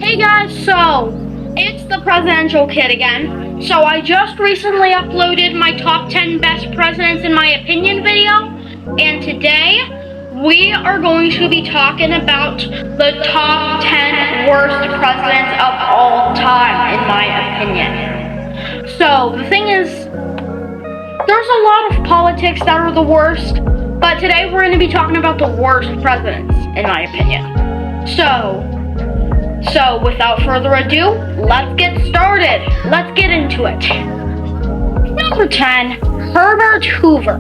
Hey guys, so it's the presidential kid again. So I just recently uploaded my top 10 best presidents in my opinion video, and today we are going to be talking about the top 10 worst presidents of all time in my opinion. So the thing is, there's a lot of politics that are the worst, but today we're going to be talking about the worst presidents in my opinion. So without further ado, let's get started. Let's get into it. Number 10, Herbert Hoover.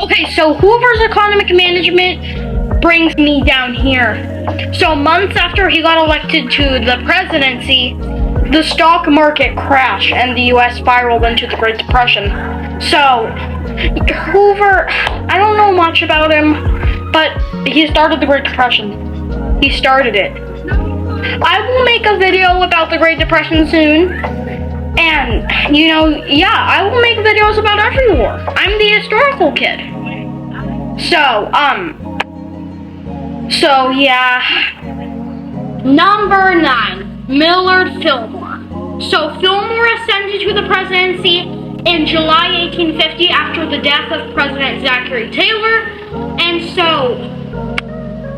Okay, so Hoover's economic management brings me down here. So months after he got elected to the presidency, the stock market crashed and the US spiraled into the Great Depression. So Hoover, I don't know much about him, but he started the Great Depression. He started it. I will make a video about the Great Depression soon, and I will make videos about every war. I'm the historical kid. Number 9, Millard Fillmore. So Fillmore ascended to the presidency in July 1850 after the death of President Zachary Taylor, and so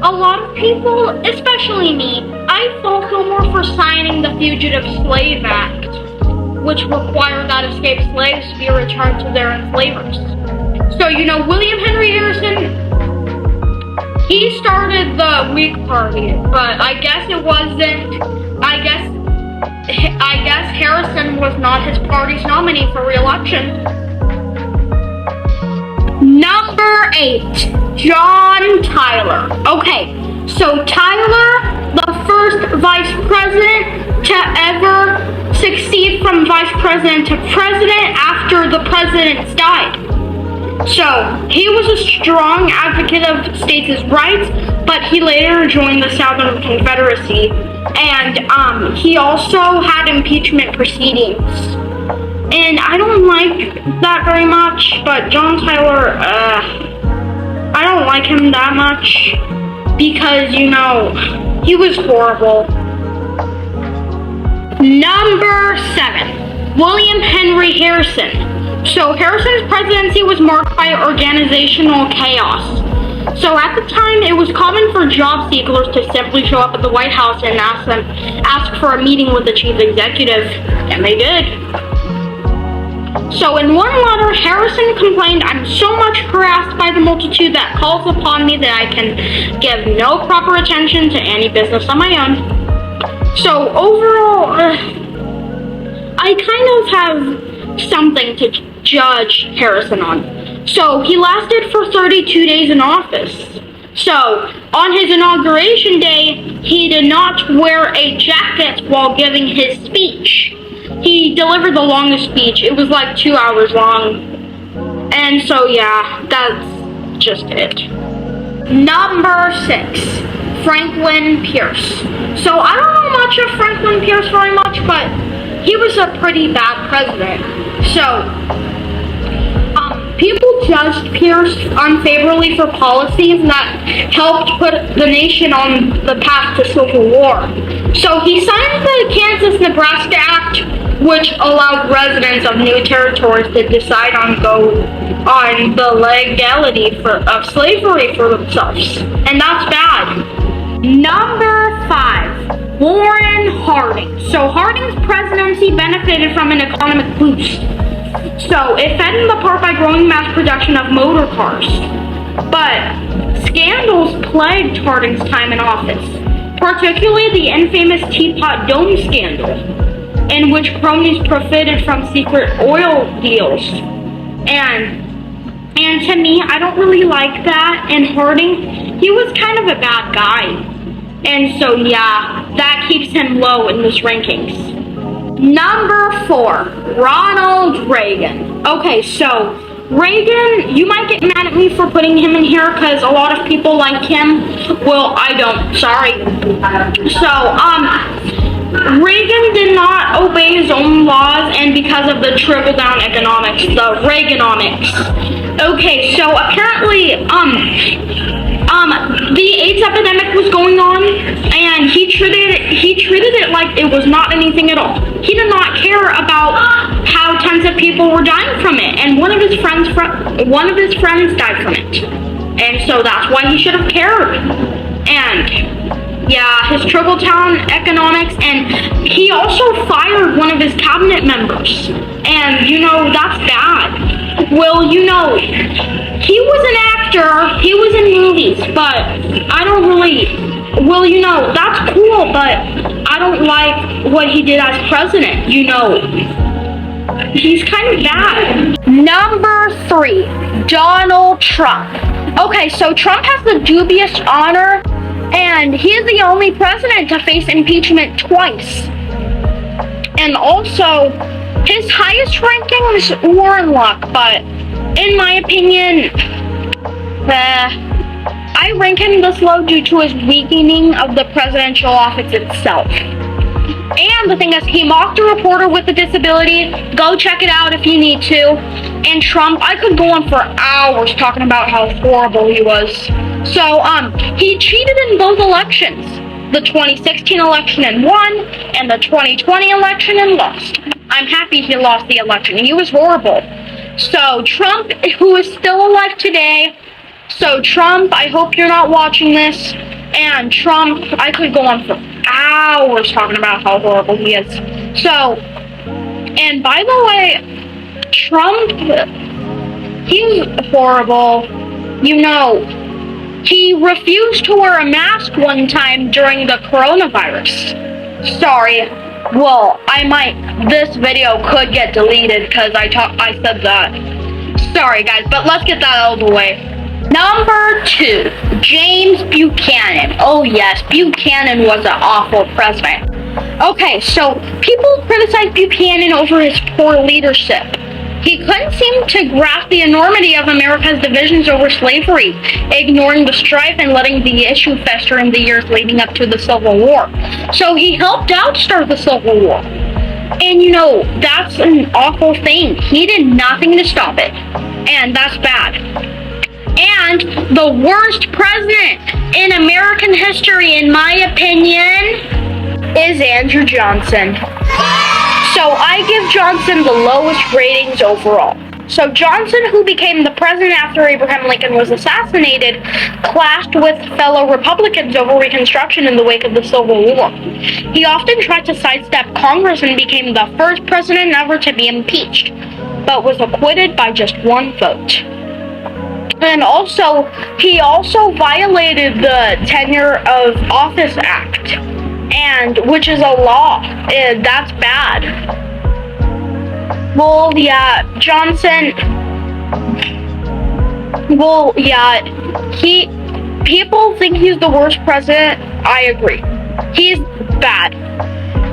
a lot of people, especially me, I fault Fillmore for signing the Fugitive Slave Act, which required that escaped slaves to be returned to their enslavers. So, William Henry Harrison, he started the Whig Party, but I guess it wasn't, I guess Harrison was not his party's nominee for re-election. Number 8, John Tyler. Okay, so Tyler, the first vice president to ever succeed from vice president to president after the presidents died. So he was a strong advocate of states' rights, but he later joined the Southern Confederacy, and he also had impeachment proceedings. And I don't like that very much, but John Tyler, I don't like him that much because, he was horrible. Number 7, William Henry Harrison. So Harrison's presidency was marked by organizational chaos. So at the time, it was common for job seekers to simply show up at the White House and ask for a meeting with the chief executive, and they did. So in one letter, Harrison complained, "I'm so much harassed by the multitude that calls upon me that I can give no proper attention to any business on my own." So overall, I kind of have something to judge Harrison on. So he lasted for 32 days in office. So on his inauguration day, he did not wear a jacket while giving his speech. He delivered the longest speech. It was like 2 hours long. And so, that's just it. Number 6, Franklin Pierce. So I don't know much of Franklin Pierce very much, but he was a pretty bad president. So, people judged Pierce unfavorably for policies that helped put the nation on the path to civil war. So he signed the Kansas-Nebraska Act, which allowed residents of new territories to decide on the legality of slavery for themselves. And that's bad. Number 5, Warren Harding. So Harding's presidency benefited from an economic boost. So it fed in the part by growing mass production of motor cars. But scandals plagued Harding's time in office, particularly the infamous Teapot Dome scandal, in which cronies profited from secret oil deals. And to me, I don't really like that. And Harding, he was kind of a bad guy. And so, that keeps him low in this rankings. Number 4, Ronald Reagan. Okay, so Reagan, you might get mad at me for putting him in here because a lot of people like him. Well, I don't, sorry. So, Reagan did not obey his own laws, and because of the trickle-down economics, the Reaganomics. Okay, so apparently, the AIDS epidemic was going on, and he treated it like like it was not anything at all. He did not care about how tons of people were dying from it, and one of his friends died from it, and so that's why he should have cared. And yeah, his trickle-down economics, and he also fired one of his cabinet members, and that's bad. Well, he was an actor, he was in movies, but I don't really. Well, that's cool, but I don't like what he did as president, He's kind of bad. Number 3, Donald Trump. Okay, so Trump has the dubious honor, and he is the only president to face impeachment twice. And also, his highest ranking was Warlock, but in my opinion, I rank him this low due to his weakening of the presidential office itself. And the thing is, he mocked a reporter with a disability. Go check it out if you need to. And Trump, I could go on for hours talking about how horrible he was. So, he cheated in both elections. The 2016 election and won, and the 2020 election and lost. I'm happy he lost the election. He was horrible. So, Trump, who is still alive today, so Trump, I hope you're not watching this, and Trump, I could go on for hours talking about how horrible he is. So, and by the way, Trump, he's horrible. He refused to wear a mask one time during the coronavirus. Sorry. Well, this video could get deleted because I said that. Sorry guys, but let's get that out of the way. Number 2, James Buchanan. Oh yes, Buchanan was an awful president. Okay, so people criticize Buchanan over his poor leadership. He couldn't seem to grasp the enormity of America's divisions over slavery, ignoring the strife and letting the issue fester in the years leading up to the Civil War. So he helped out start the Civil War. And that's an awful thing. He did nothing to stop it. And that's bad. And the worst president in American history, in my opinion, is Andrew Johnson. So I give Johnson the lowest ratings overall. So Johnson, who became the president after Abraham Lincoln was assassinated, clashed with fellow Republicans over Reconstruction in the wake of the Civil War. He often tried to sidestep Congress and became the first president ever to be impeached, but was acquitted by just one vote. And also, he also violated the Tenure of Office Act, which is a law, and that's bad. Well, yeah, Johnson, people think he's the worst president. I agree. He's bad.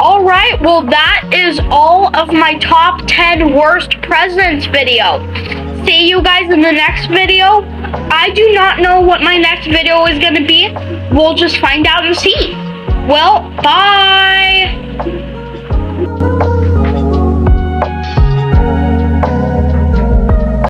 Alright, well that is all of my top 10 worst presidents video. See you guys in the next video. I do not know what my next video is going to be. We'll just find out and see. Well, bye!